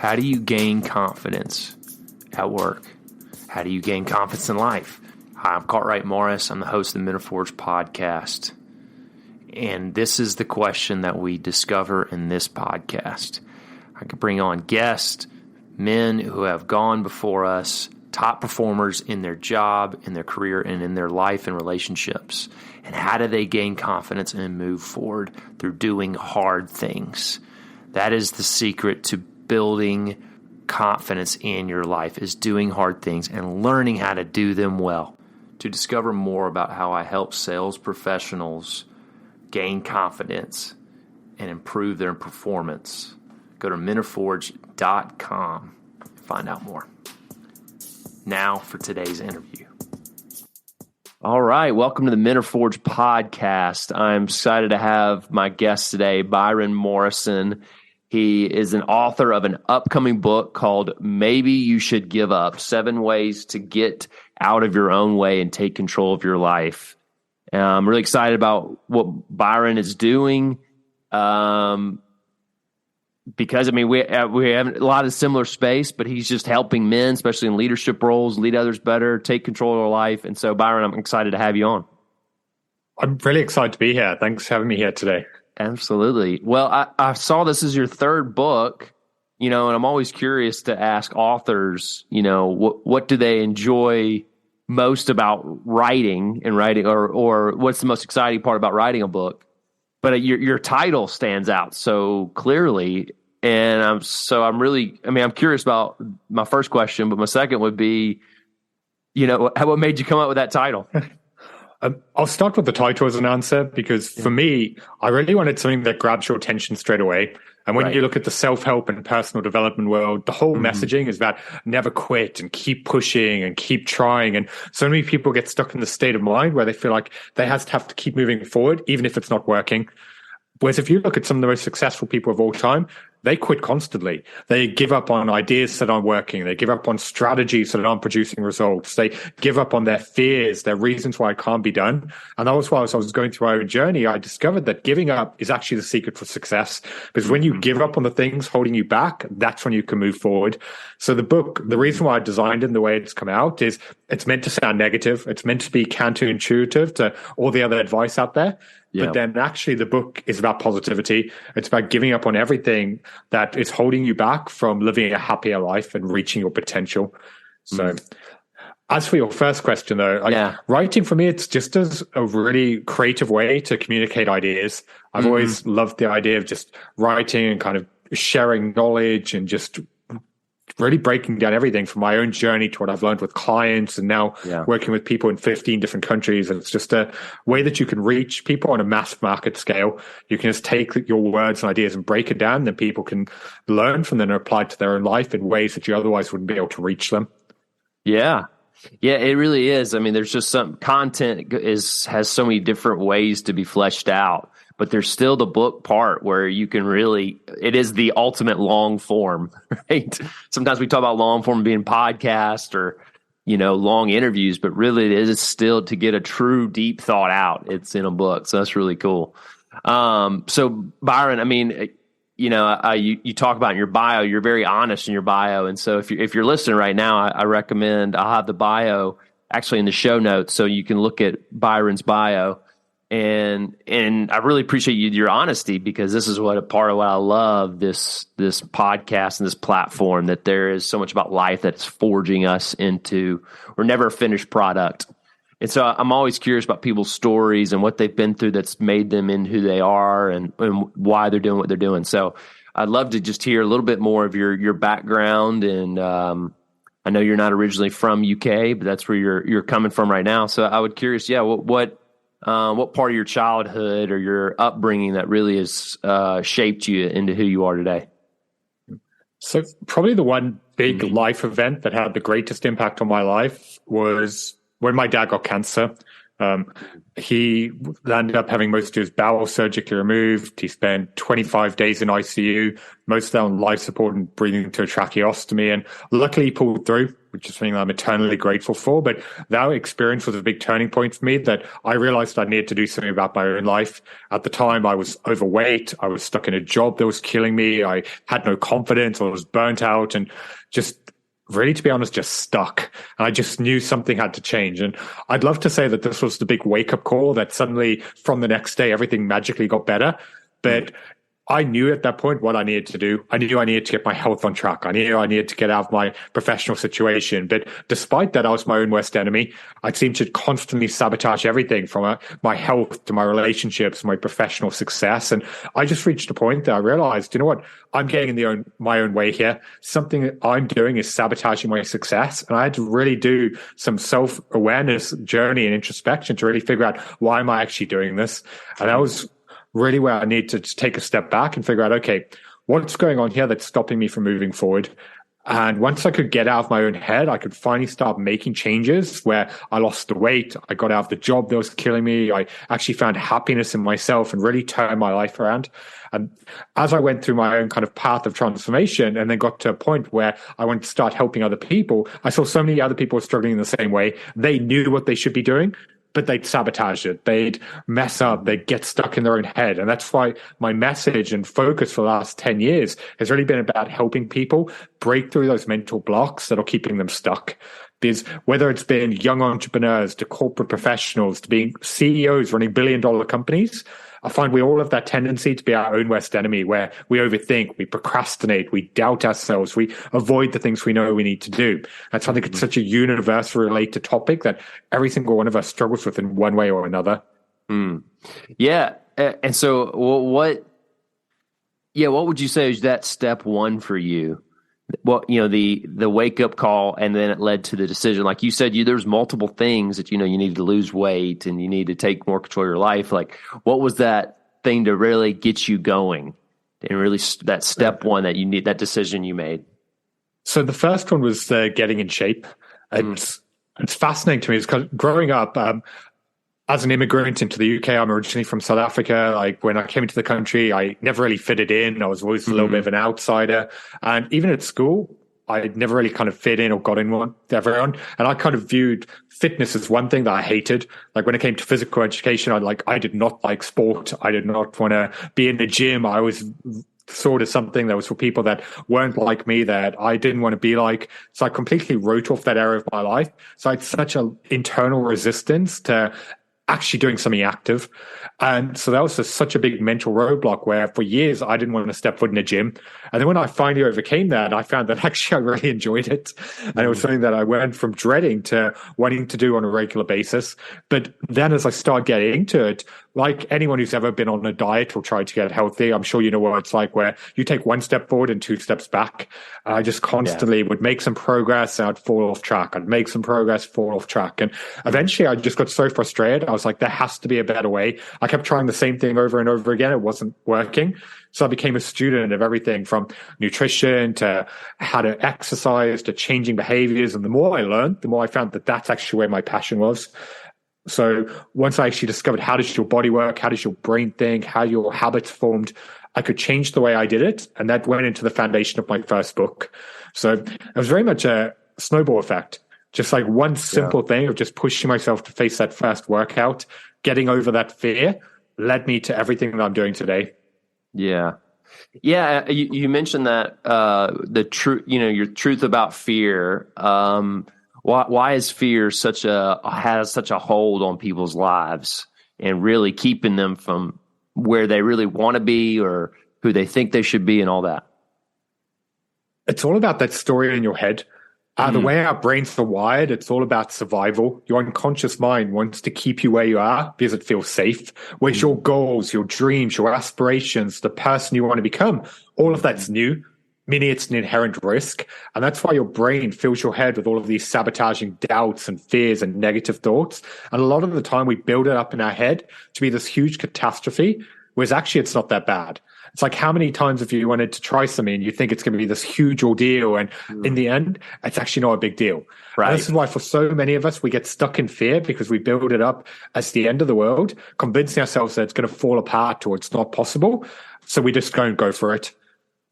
How do you gain confidence at work? How do you gain confidence in life? Hi, I'm Byron Morrison. I'm the host of the Men of Forge podcast. And this is the question that we discover in this podcast. I can bring on guests, men who have gone before us, top performers in their job, in their career, and in their life and relationships. And how do they gain confidence and move forward through doing hard things? That is the secret to building confidence in your life, is doing hard things and learning how to do them well. To discover more about how I help sales professionals gain confidence and improve their performance, go to menofforge.com and find out more. Now for today's interview. All right, welcome to the Men of Forge podcast. I'm excited to have my guest today, Byron Morrison. He is an author of an upcoming book called Maybe You Should Give Up, 7 Ways to Get Out of Your Own Way and Take Control of Your Life. I'm really excited about what Byron is doing because, I mean, we have a lot of similar space, but he's just helping men, especially in leadership roles, lead others better, take control of their life. And so, Byron, I'm excited to have you on. I'm really excited to be here. Thanks for having me here today. Absolutely. Well, I saw this is your 3rd book, and I'm always curious to ask authors, what do they enjoy most about writing, or what's the most exciting part about writing a book? But your title stands out so clearly. And I'm curious about my first question, but my second would be, what made you come up with that title? I'll start with the title as an answer, because for me, I really wanted something that grabs your attention straight away. And when you look at the self-help and personal development world, the whole messaging is about never quit and keep pushing and keep trying. And so many people get stuck in the state of mind where they feel like they have to keep moving forward, even if it's not working. Whereas if you look at some of the most successful people of all time, they quit constantly. They give up on ideas that aren't working. They give up on strategies that aren't producing results. They give up on their fears, their reasons why it can't be done. And that was why, as I was going through my own journey, I discovered that giving up is actually the secret for success. Because when you give up on the things holding you back, that's when you can move forward. So the book, the reason why I designed it and the way it's come out is it's meant to sound negative. It's meant to be counterintuitive to all the other advice out there. Yeah. But then actually the book is about positivity. It's about giving up on everything that is holding you back from living a happier life and reaching your potential. So as for your first question, though, writing for me, it's just as a really creative way to communicate ideas. I've always loved the idea of just writing and kind of sharing knowledge and just really breaking down everything from my own journey to what I've learned with clients and now working with people in 15 different countries. And it's just a way that you can reach people on a mass market scale. You can just take your words and ideas and break it down, then people can learn from them and apply it to their own life in ways that you otherwise wouldn't be able to reach them. Yeah. Yeah, it really is. I mean, there's just some content has so many different ways to be fleshed out. But there's still the book part where you can it is the ultimate long form, right? Sometimes we talk about long form being podcast or, long interviews, but really it is still to get a true deep thought out. It's in a book. So that's really cool. So Byron, I mean, you talk about in your bio, you're very honest in your bio. And so if you're listening right now, I recommend I'll have the bio actually in the show notes so you can look at Byron's bio. And I really appreciate your honesty, because this is a part of what I love, this podcast and this platform, that there is so much about life that's forging us into, we're never a finished product. And so I'm always curious about people's stories and what they've been through that's made them in who they are and why they're doing what they're doing. So I'd love to just hear a little bit more of your background. And I know you're not originally from UK, but that's where you're coming from right now. So I would curious, what part of your childhood or your upbringing that really has shaped you into who you are today? So probably the one big life event that had the greatest impact on my life was when my dad got cancer. He ended up having most of his bowel surgically removed. He spent 25 days in ICU, most of that on life support and breathing to a tracheostomy. And luckily he pulled through, which is something I'm eternally grateful for. But that experience was a big turning point for me, that I realized I needed to do something about my own life. At the time, I was overweight. I was stuck in a job that was killing me. I had no confidence. I was burnt out and just really, to be honest, just stuck. And I just knew something had to change. And I'd love to say that this was the big wake-up call, that suddenly from the next day, everything magically got better. But I knew at that point what I needed to do. I knew I needed to get my health on track. I knew I needed to get out of my professional situation. But despite that, I was my own worst enemy. I seemed to constantly sabotage everything from my health to my relationships, my professional success. And I just reached a point that I realized, you know what? I'm getting in my own way here. Something that I'm doing is sabotaging my success. And I had to really do some self-awareness journey and introspection to really figure out, why am I actually doing this? And that was really where I need to take a step back and figure out, okay, what's going on here that's stopping me from moving forward? And once I could get out of my own head, I could finally start making changes where I lost the weight. I got out of the job that was killing me. I actually found happiness in myself and really turned my life around. And as I went through my own kind of path of transformation and then got to a point where I wanted to start helping other people, I saw so many other people struggling in the same way. They knew what they should be doing, but they'd sabotage it. They'd mess up. They'd get stuck in their own head. And that's why my message and focus for the last 10 years has really been about helping people break through those mental blocks that are keeping them stuck. Because whether it's been young entrepreneurs to corporate professionals to being CEOs running billion-dollar companies, I find we all have that tendency to be our own worst enemy, where we overthink, we procrastinate, we doubt ourselves, we avoid the things we know we need to do. That's why I think it's such a universal related topic that every single one of us struggles with in one way or another. Yeah. And so what would you say is that step one for you? Well, the wake up call, and then it led to the decision. Like you said, there's multiple things that, you needed to lose weight and you need to take more control of your life. Like, what was that thing to really get you going, and really that step one that that decision you made? So the first one was getting in shape. It's fascinating to me because growing up, as an immigrant into the UK, I'm originally from South Africa. Like when I came into the country, I never really fitted in. I was always a little bit of an outsider. And even at school, I never really kind of fit in or got in with everyone. And I kind of viewed fitness as one thing that I hated. Like when it came to physical education, I did not like sport. I did not want to be in the gym. I was sort of something that was for people that weren't like me, that I didn't want to be like. So I completely wrote off that area of my life. So I had such an internal resistance to actually doing something active. And so that was such a big mental roadblock where for years I didn't want to step foot in a gym. And then when I finally overcame that, I found that actually I really enjoyed it. And it was something that I went from dreading to wanting to do on a regular basis. But then as I started getting into it, like anyone who's ever been on a diet or tried to get healthy, I'm sure you know what it's like, where you take one step forward and two steps back. I just constantly would make some progress and I'd fall off track. I'd make some progress, fall off track. And eventually I just got so frustrated. I was like, there has to be a better way. I kept trying the same thing over and over again. It wasn't working. So I became a student of everything from nutrition to how to exercise to changing behaviors. And the more I learned, the more I found that that's actually where my passion was. So once I actually discovered how does your body work, how does your brain think, how your habits formed, I could change the way I did it. And that went into the foundation of my first book. So it was very much a snowball effect. Just like one simple thing of just pushing myself to face that first workout, getting over that fear led me to everything that I'm doing today. Yeah. Yeah. You mentioned that, the truth, your truth about fear. Why is fear has such a hold on people's lives and really keeping them from where they really want to be or who they think they should be and all that? It's all about that story in your head. The way our brains are wired, it's all about survival. Your unconscious mind wants to keep you where you are because it feels safe. Whereas your goals, your dreams, your aspirations, the person you want to become, all of that's new, meaning it's an inherent risk. And that's why your brain fills your head with all of these sabotaging doubts and fears and negative thoughts. And a lot of the time we build it up in our head to be this huge catastrophe, whereas actually it's not that bad. It's like, how many times have you wanted to try something and you think it's going to be this huge ordeal, and in the end, it's actually not a big deal. Right. And this is why for so many of us, we get stuck in fear because we build it up as the end of the world, convincing ourselves that it's going to fall apart or it's not possible. So we just go for it.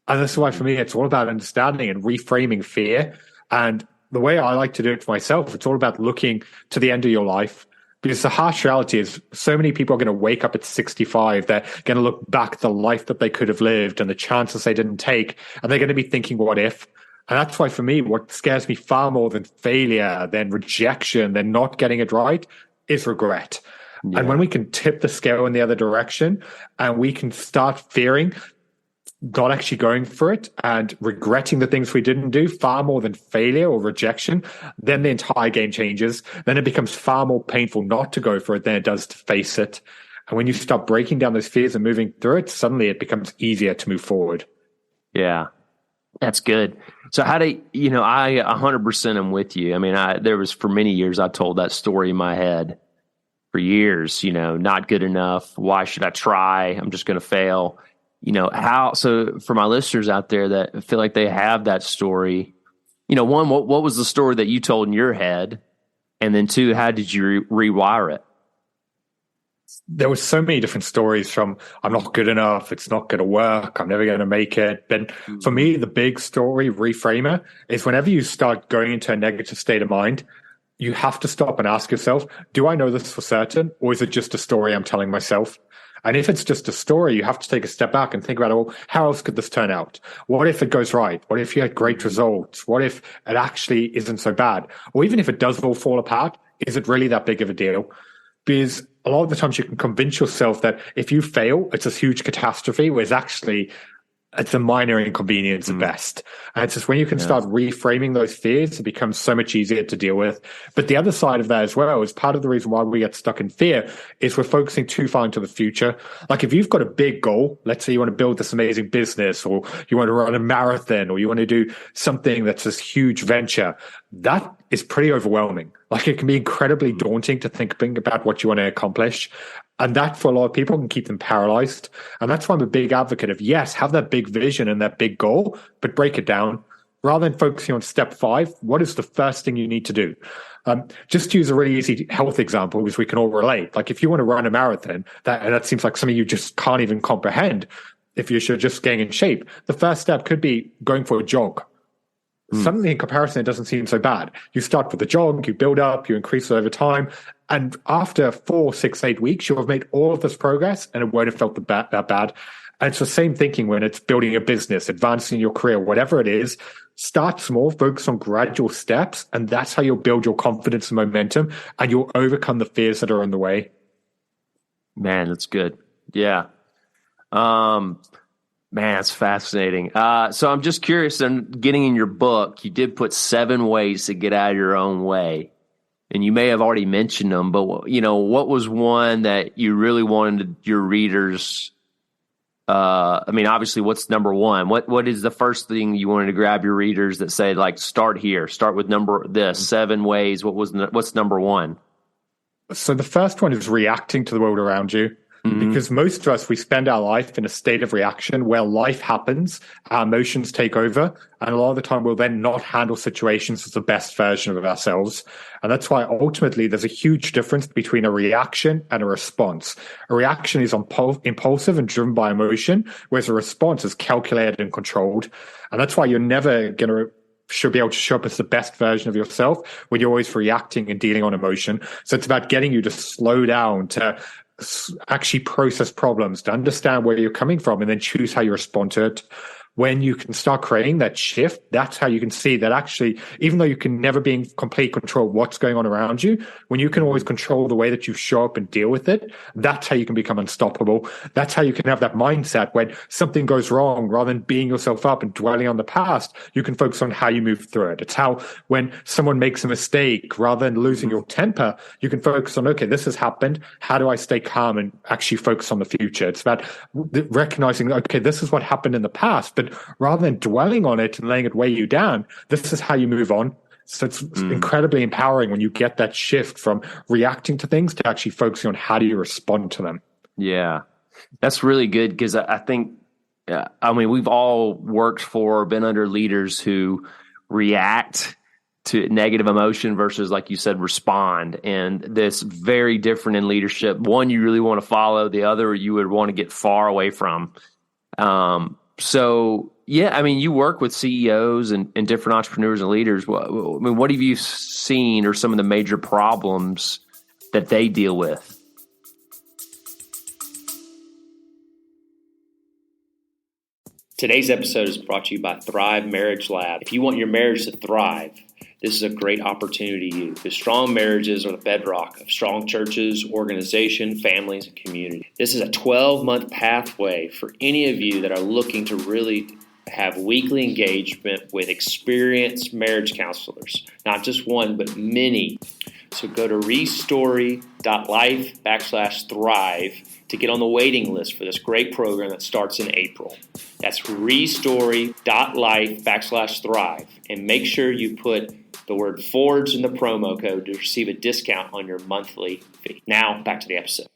And this is why for me, it's all about understanding and reframing fear. And the way I like to do it for myself, it's all about looking to the end of your life. Because the harsh reality is so many people are going to wake up at 65. They're going to look back at the life that they could have lived and the chances they didn't take. And they're going to be thinking, what if? And that's why for me, what scares me far more than failure, than rejection, than not getting it right is regret. Yeah. And when we can tip the scale in the other direction and we can start fearing not actually going for it and regretting the things we didn't do far more than failure or rejection, then the entire game changes. Then it becomes far more painful not to go for it than it does to face it. And when you start breaking down those fears and moving through it, suddenly it becomes easier to move forward. Yeah, that's good. So how do you know, I 100% am with you. I mean, there was for many years, I told that story in my head for years, not good enough. Why should I try? I'm just going to fail. So for my listeners out there that feel like they have that story, one, what was the story that you told in your head? And then two, how did you rewire it? There were so many different stories from I'm not good enough, it's not going to work, I'm never going to make it. But for me, the big story reframer is whenever you start going into a negative state of mind, you have to stop and ask yourself, do I know this for certain? Or is it just a story I'm telling myself? And if it's just a story, you have to take a step back and think about, well, how else could this turn out? What if it goes right? What if you had great results? What if it actually isn't so bad? Or even if it does all fall apart, is it really that big of a deal? Because a lot of the times you can convince yourself that if you fail, it's a huge catastrophe, whereas actually it's a minor inconvenience at best. And it's just when you can start reframing those fears, it becomes so much easier to deal with. But the other side of that as well is part of the reason why we get stuck in fear is we're focusing too far into the future. Like if you've got a big goal, let's say you want to build this amazing business, or you want to run a marathon, or you want to do something that's this huge venture, that is pretty overwhelming. Like it can be incredibly daunting to think about what you want to accomplish. And that for a lot of people can keep them paralyzed. And that's why I'm a big advocate of, yes, have that big vision and that big goal, but break it down. Rather than focusing on step 5, what is the first thing you need to do? Just to use a really easy health example, because we can all relate. Like if you want to run a marathon, that seems like something you just can't even comprehend. If you're just getting in shape, the first step could be going for a jog. Suddenly, in comparison, it doesn't seem so bad. You start with the jog, you build up, you increase it over time. And after 4, 6, 8 weeks, you'll have made all of this progress and it won't have felt that bad. And it's the same thinking when it's building a business, advancing your career, whatever it is. Start small, focus on gradual steps. And that's how you'll build your confidence and momentum, and you'll overcome the fears that are in the way. Man, that's good. Yeah. Man, it's fascinating. So I'm just curious, and getting in your book, you did put 7 ways to get out of your own way. And you may have already mentioned them, but what was one that you really wanted your readers? Obviously, what's number one? What is the first thing you wanted to grab your readers that say, like, start here, start with this 7 ways? What's number one? So the first one is reacting to the world around you. Because most of us, we spend our life in a state of reaction where life happens, our emotions take over, and a lot of the time we'll then not handle situations as the best version of ourselves. And that's why ultimately there's a huge difference between a reaction and a response. A reaction is impulsive and driven by emotion, whereas a response is calculated and controlled. And that's why you're never going to should be able to show up as the best version of yourself when you're always reacting and dealing on emotion. So it's about getting you to slow down, to actually process problems, to understand where you're coming from, and then choose how you respond to it. When you can start creating that shift, that's how you can see that actually, even though you can never be in complete control of what's going on around you, when you can always control the way that you show up and deal with it, that's how you can become unstoppable. That's how you can have that mindset when something goes wrong, rather than beating yourself up and dwelling on the past, you can focus on how you move through it. It's how when someone makes a mistake, rather than losing your temper, you can focus on, okay, this has happened. How do I stay calm and actually focus on the future? It's about recognizing, okay, this is what happened in the past, but rather than dwelling on it and letting it weigh you down, this is how you move on. So it's incredibly empowering when you get that shift from reacting to things to actually focusing on how do you respond to them. Yeah, that's really good, because I think Yeah, I mean, we've all worked for, been under leaders who react to negative emotion versus, like you said, respond. And this very different in leadership. One you really want to follow, the other you would want to get far away from. So, yeah, I mean, you work with CEOs and different entrepreneurs and leaders. What have you seen are some of the major problems that they deal with? Today's episode is brought to you by Thrive Marriage Lab. If you want your marriage to thrive, this is a great opportunity to you, because strong marriages are the bedrock of strong churches, organization, families, and community. This is a 12-month pathway for any of you that are looking to really have weekly engagement with experienced marriage counselors, not just one, but many. So go to restory.life/thrive to get on the waiting list for this great program that starts in April. That's restory.life/thrive. And make sure you put the word Forge in the promo code to receive a discount on your monthly fee. Now, back to the episode.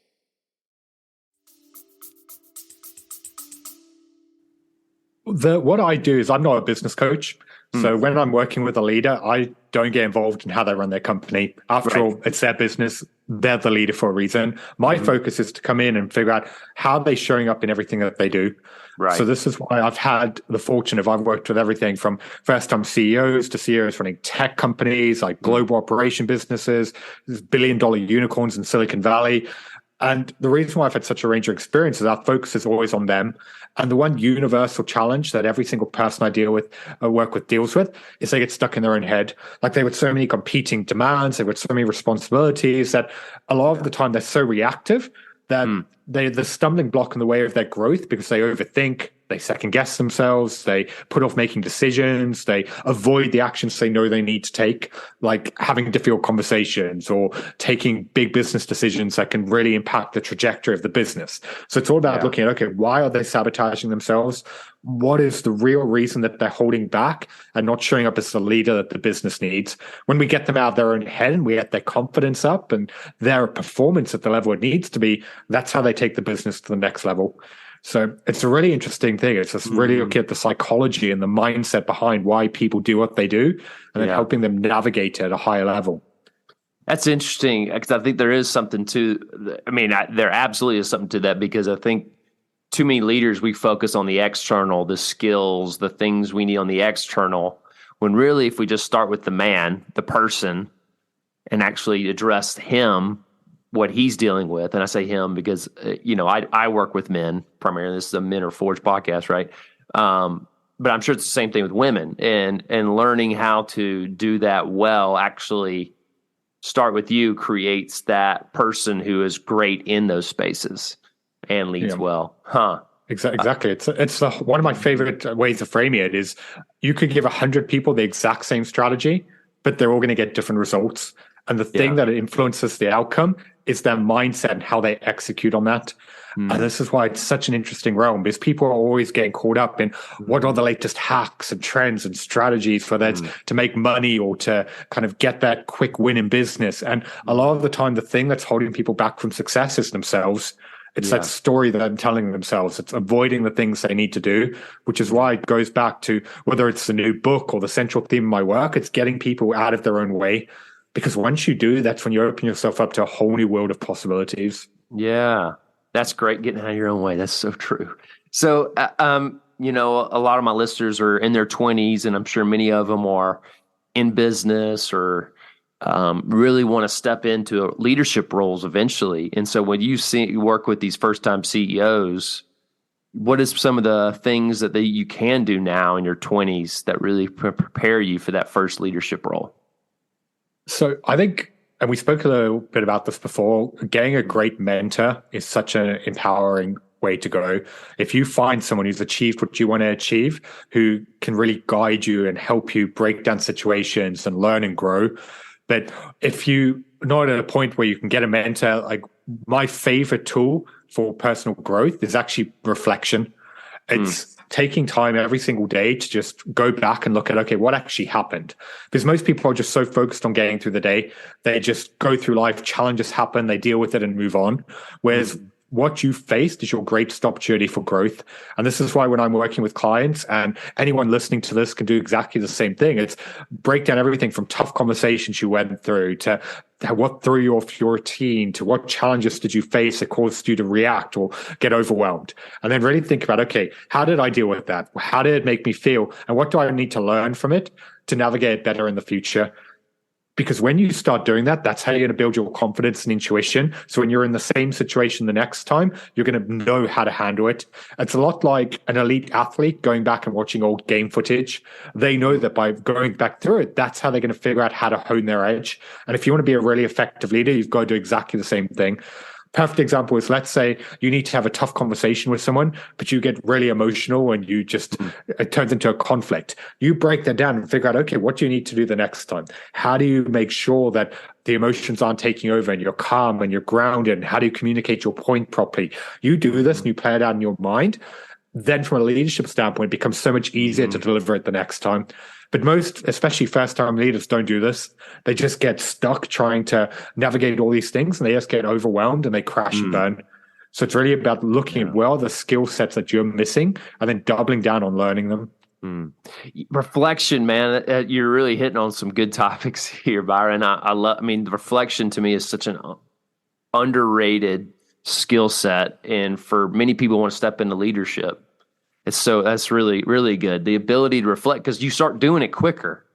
What I do is I'm not a business coach. So when I'm working with a leader, I don't get involved in how they run their company. After all, it's their business. They're the leader for a reason. My focus is to come in and figure out how they're showing up in everything that they do. Right. So this is why I've had the fortune of I've worked with everything from first-time CEOs to CEOs running tech companies, like global operation businesses, billion-dollar unicorns in Silicon Valley. And the reason why I've had such a range of experiences, our focus is always on them. And the one universal challenge that every single person I work with deals with is they get stuck in their own head. Like they have so many competing demands, they've got so many responsibilities that a lot of the time they're so reactive that they're the stumbling block in the way of their growth because they overthink, they second guess themselves, they put off making decisions, they avoid the actions they know they need to take, like having difficult conversations or taking big business decisions that can really impact the trajectory of the business. So it's all about looking at, okay, why are they sabotaging themselves? What is the real reason that they're holding back and not showing up as the leader that the business needs? When we get them out of their own head and we get their confidence up and their performance at the level it needs to be, that's how they take the business to the next level. So it's a really interesting thing. It's just really looking at the psychology and the mindset behind why people do what they do and then helping them navigate at a higher level. That's interesting because I think there is something to, there absolutely is something to that, because I think too many leaders, we focus on the external, the skills, the things we need on the external, when really if we just start with the man, the person, and actually address him, what he's dealing with. And I say him because, I work with men primarily. This is a Men Are Forged podcast, right? But I'm sure it's the same thing with women, and learning how to do that well, actually start with you, creates that person who is great in those spaces and leads well. Exactly. It's one of my favorite ways of framing it is you could give 100 people the exact same strategy, but they're all going to get different results. And the thing that influences the outcome is their mindset and how they execute on that. And this is why it's such an interesting realm, because people are always getting caught up in what are the latest hacks and trends and strategies for that to make money or to kind of get that quick win in business. And a lot of the time, the thing that's holding people back from success is themselves. It's that story that I'm telling themselves. It's avoiding the things they need to do, which is why it goes back to whether it's the new book or the central theme of my work, it's getting people out of their own way. Because once you do, that's when you open yourself up to a whole new world of possibilities. Yeah, that's great, getting out of your own way. That's so true. So, a lot of my listeners are in their 20s, and I'm sure many of them are in business or really want to step into leadership roles eventually. And so when you work with these first-time CEOs, what is some of the things that you can do now in your 20s that really prepare you for that first leadership role? So I think, and we spoke a little bit about this before, getting a great mentor is such an empowering way to go. If you find someone who's achieved what you want to achieve, who can really guide you and help you break down situations and learn and grow. But if you're not at a point where you can get a mentor, like my favorite tool for personal growth is actually reflection. It's taking time every single day to just go back and look at, okay, what actually happened? Because most people are just so focused on getting through the day. They just go through life, challenges happen, they deal with it and move on. Whereas what you faced is your greatest opportunity for growth. And this is why when I'm working with clients, and anyone listening to this can do exactly the same thing, it's break down everything from tough conversations you went through to what threw you off your routine, to what challenges did you face that caused you to react or get overwhelmed. And then really think about, okay, how did I deal with that? How did it make me feel? And what do I need to learn from it to navigate better in the future? Because when you start doing that, that's how you're going to build your confidence and intuition. So when you're in the same situation the next time, you're going to know how to handle it. It's a lot like an elite athlete going back and watching old game footage. They know that by going back through it, that's how they're going to figure out how to hone their edge. And if you want to be a really effective leader, you've got to do exactly the same thing. Perfect example is, let's say you need to have a tough conversation with someone, but you get really emotional and you just, it turns into a conflict. You break that down and figure out, okay, what do you need to do the next time? How do you make sure that the emotions aren't taking over and you're calm and you're grounded? And how do you communicate your point properly? You do this and you play it out in your mind. Then from a leadership standpoint, it becomes so much easier to deliver it the next time. But most, especially first-time leaders, don't do this. They just get stuck trying to navigate all these things, and they just get overwhelmed and they crash and burn. So it's really about looking at, well, the skill sets that you're missing and then doubling down on learning them. Reflection, man, you're really hitting on some good topics here, Byron. I mean, the reflection to me is such an underrated skill set, and for many people who want to step into leadership, that's really, really good. The ability to reflect, because you start doing it quicker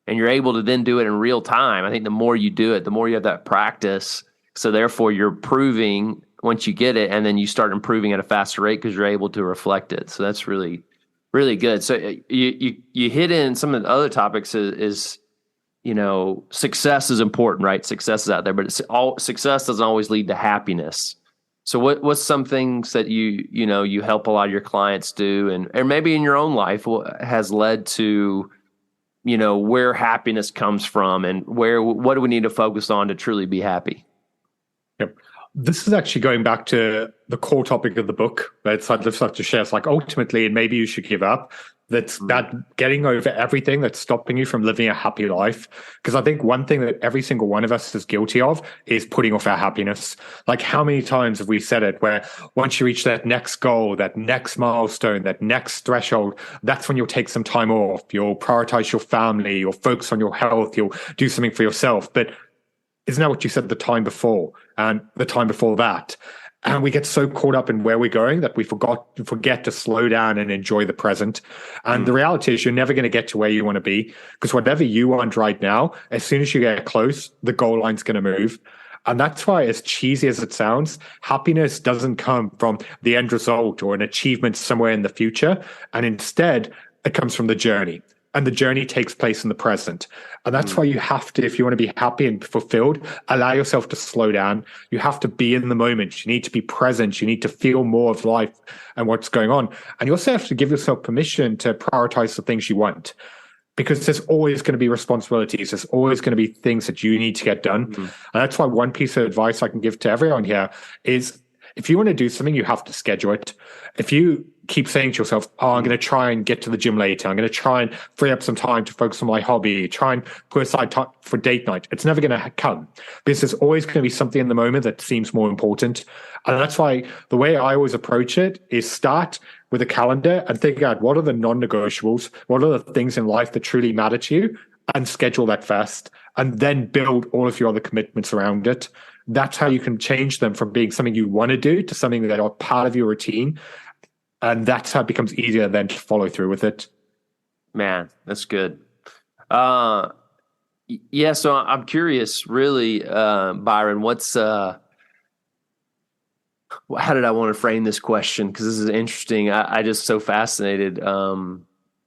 and you're able to then do it in real time. I think the more you do it, the more you have that practice. So therefore you're improving once you get it, and then you start improving at a faster rate because you're able to reflect it. So that's really, really good. So you hit in some of the other topics is success is important, right? Success is out there, but success doesn't always lead to happiness. So what's some things that you help a lot of your clients do, and maybe in your own life, what has led to, where happiness comes from, and what do we need to focus on to truly be happy? Yep. This is actually going back to the core topic of the book. I'd just like to share. It's like, ultimately, and maybe you should give up. That's that getting over everything that's stopping you from living a happy life. Because I think one thing that every single one of us is guilty of is putting off our happiness. Like, how many times have we said it, where once you reach that next goal, that next milestone, that next threshold, that's when you'll take some time off. You'll prioritize your family, you'll focus on your health, you'll do something for yourself. But isn't that what you said the time before and the time before that? And we get so caught up in where we're going that we forget to slow down and enjoy the present. And the reality is, you're never going to get to where you want to be, because whatever you want right now, as soon as you get close, the goal line's going to move. And that's why, as cheesy as it sounds, happiness doesn't come from the end result or an achievement somewhere in the future. And instead, it comes from the journey. And the journey takes place in the present. And that's why you have to, if you want to be happy and fulfilled, allow yourself to slow down. You have to be in the moment. You need to be present. You need to feel more of life and what's going on. And you also have to give yourself permission to prioritize the things you want, because there's always going to be responsibilities. There's always going to be things that you need to get done. And that's why one piece of advice I can give to everyone here is, if you want to do something, you have to schedule it. If you keep saying to yourself, I'm going to try and get to the gym later, I'm going to try and free up some time to focus on my hobby, try and put aside time for date night, it's never going to come, because there's always going to be something in the moment that seems more important. And that's why the way I always approach it is start with a calendar and think out, what are the non-negotiables? What are the things in life that truly matter to you? And schedule that first, and then build all of your other commitments around it. That's how you can change them from being something you want to do to something that are part of your routine. And that's how it becomes easier then to follow through with it. Man, that's good. So I'm curious, really, Byron, how did I want to frame this question? Because this is interesting. I just so fascinated.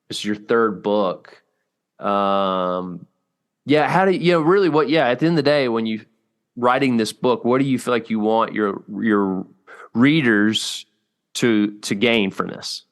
It's your third book. How do you, really at the end of the day, when you writing this book, what do you feel like you want your readers to gain from this?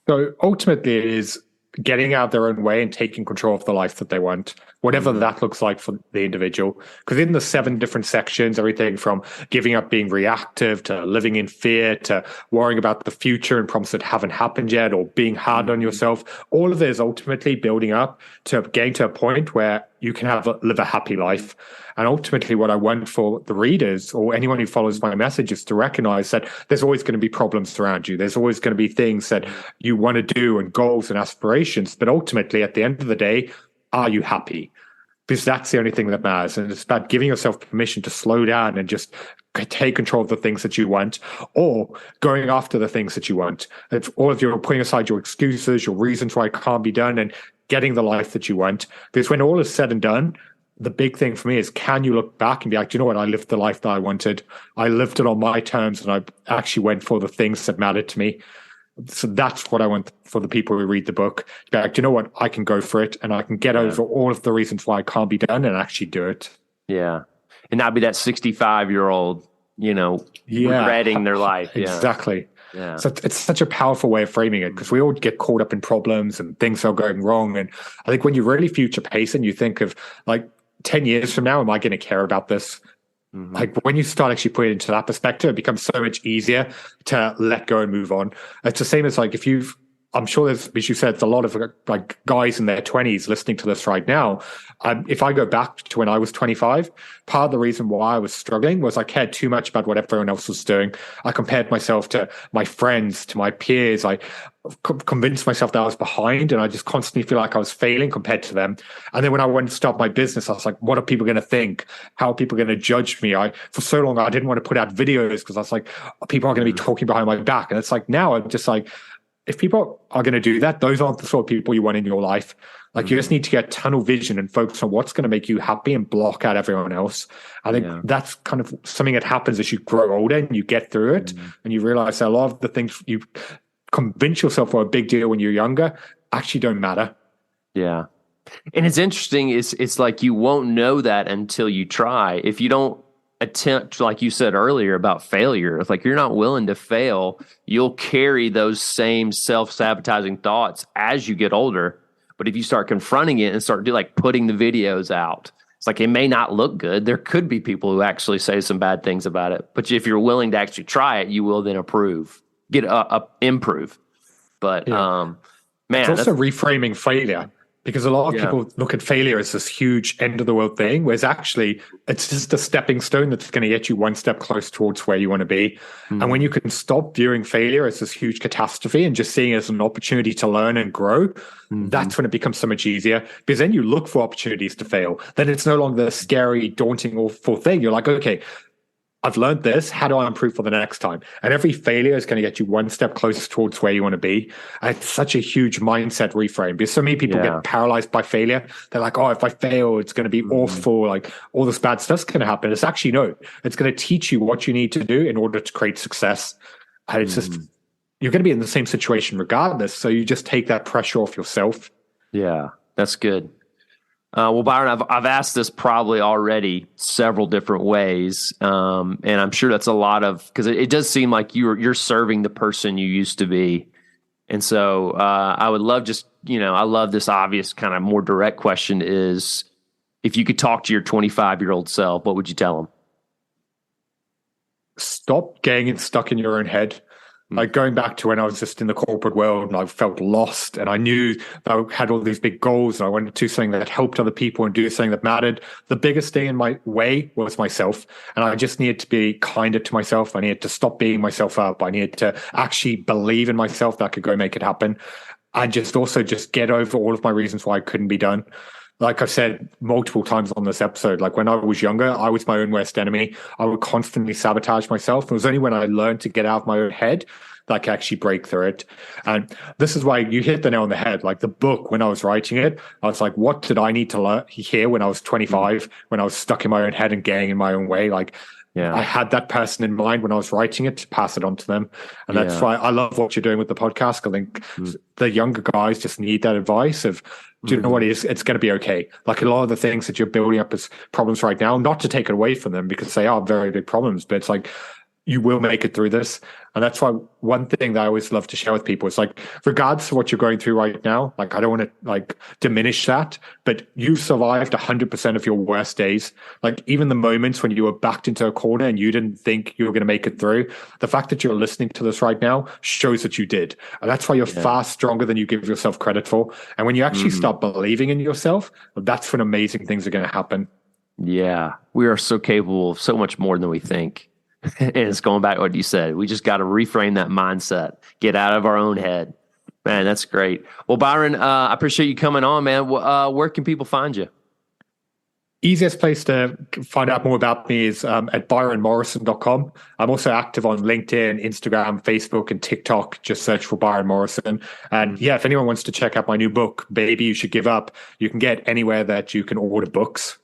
So ultimately, it is getting out their own way and taking control of the life that they want, whatever that looks like for the individual. Because in the 7 different sections, everything from giving up being reactive to living in fear to worrying about the future and problems that haven't happened yet, or being hard on yourself, all of it is ultimately building up to getting to a point where you can live a happy life. And ultimately what I want for the readers or anyone who follows my message is to recognize that there's always going to be problems around you. There's always going to be things that you want to do and goals and aspirations. But ultimately, at the end of the day, are you happy? Because that's the only thing that matters. And it's about giving yourself permission to slow down and just take control of the things that you want, or going after the things that you want. It's all of your putting aside your excuses, your reasons why it can't be done, and getting the life that you want. Because when all is said and done, the big thing for me is, can you look back and be like, do you know what? I lived the life that I wanted. I lived it on my terms, and I actually went for the things that mattered to me. So that's what I want for the people who read the book. Be like, do you know what? I can go for it, and I can get over all of the reasons why it can't be done and actually do it. Yeah. And not be that 65-year-old, regretting their life. Exactly. Yeah. So it's such a powerful way of framing it, because we all get caught up in problems and things are going wrong. And I think when you really future pace and you think of like 10 years from now, am I going to care about this? Mm-hmm. Like when you start actually putting it into that perspective, it becomes so much easier to let go and move on. It's the same as like I'm sure there's, as you said, there's a lot of like guys in their 20s listening to this right now. If I go back to when I was 25, part of the reason why I was struggling was I cared too much about what everyone else was doing. I compared myself to my friends, to my peers. I convinced myself that I was behind, and I just constantly feel like I was failing compared to them. And then when I went to start my business, I was like, what are people going to think? How are people going to judge me? For so long, I didn't want to put out videos because I was like, people are going to be talking behind my back. And it's like, now I'm just like, if people are going to do that, those aren't the sort of people you want in your life. Like you just need to get tunnel vision and focus on what's going to make you happy and block out everyone else. I think that's kind of something that happens as you grow older and you get through it, and you realize that a lot of the things you convince yourself were a big deal when you're younger actually don't matter. Yeah. And it's interesting. It's like you won't know that until you try. If you don't attempt, like you said earlier about failure, if like you're not willing to fail, you'll carry those same self-sabotaging thoughts as you get older. But if you start confronting it and start putting the videos out, it's like it may not look good. There could be people who actually say some bad things about it. But if you're willing to actually try it, you will then improve. But man, it's also reframing failure, because a lot of people look at failure as this huge end of the world thing, whereas actually it's just a stepping stone that's going to get you one step closer towards where you want to be. And when you can stop viewing failure as this huge catastrophe and just seeing it as an opportunity to learn and grow, that's when it becomes so much easier, because then you look for opportunities to fail. Then it's no longer the scary, daunting, awful thing. You're like, okay, I've learned this. How do I improve for the next time? And every failure is going to get you one step closer towards where you want to be. And it's such a huge mindset reframe, because so many people get paralyzed by failure. They're like, oh, if I fail, it's going to be awful. Like all this bad stuff's going to happen. It's actually, no, it's going to teach you what you need to do in order to create success. And it's just, you're going to be in the same situation regardless. So you just take that pressure off yourself. Yeah, that's good. Well, Byron, I've asked this probably already several different ways, and I'm sure that's a lot of, because it does seem like you're serving the person you used to be, and so I would love I love this obvious kind of more direct question is, if you could talk to your 25-year-old self, what would you tell him? Stop getting stuck in your own head. Like going back to when I was just in the corporate world and I felt lost, and I knew that I had all these big goals and I wanted to do something that helped other people and do something that mattered. The biggest thing in my way was myself. And I just needed to be kinder to myself. I needed to stop beating myself up. I needed to actually believe in myself that I could go make it happen. And just get over all of my reasons why it couldn't be done. Like I've said multiple times on this episode, like when I was younger, I was my own worst enemy. I would constantly sabotage myself. It was only when I learned to get out of my own head that I could actually break through it. And this is why you hit the nail on the head. Like the book, when I was writing it, I was like, what did I need to hear when I was 25, when I was stuck in my own head and getting in my own way? Like, I had that person in mind when I was writing it to pass it on to them. And that's why I love what you're doing with the podcast. I think the younger guys just need that advice of, do you know what it is? It's going to be okay. Like a lot of the things that you're building up as problems right now, not to take it away from them because they are very big problems, but it's like, you will make it through this. And that's why one thing that I always love to share with people is like, regardless of what you're going through right now, like, I don't want to like diminish that, but you survived 100% of your worst days. Like, even the moments when you were backed into a corner and you didn't think you were going to make it through, the fact that you're listening to this right now shows that you did. And that's why you're far stronger than you give yourself credit for. And when you actually start believing in yourself, that's when amazing things are going to happen. Yeah, we are so capable of so much more than we think. And it's going back to what you said. We just got to reframe that mindset, get out of our own head. Man, that's great. Well, Byron, I appreciate you coming on, man. Where can people find you? Easiest place to find out more about me is at byronmorrison.com. I'm also active on LinkedIn, Instagram, Facebook, and TikTok. Just search for Byron Morrison. And yeah, if anyone wants to check out my new book, Baby You Should Give Up, you can get anywhere that you can order books.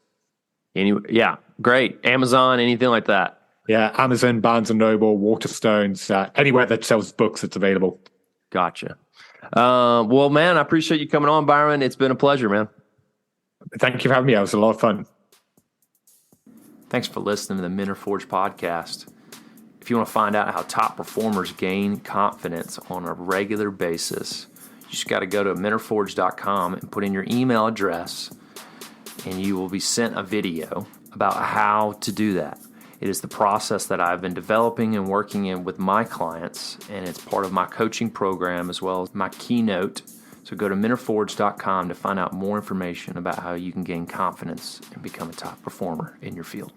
Yeah, great. Amazon, anything like that. Yeah, Amazon, Barnes & Noble, Waterstones, anywhere that sells books, it's available. Gotcha. Well, man, I appreciate you coming on, Byron. It's been a pleasure, man. Thank you for having me. It was a lot of fun. Thanks for listening to the Men Are Forged podcast. If you want to find out how top performers gain confidence on a regular basis, you just got to go to menareforged.com and put in your email address, and you will be sent a video about how to do that. It is the process that I've been developing and working in with my clients, and it's part of my coaching program as well as my keynote. So go to menareforged.com to find out more information about how you can gain confidence and become a top performer in your field.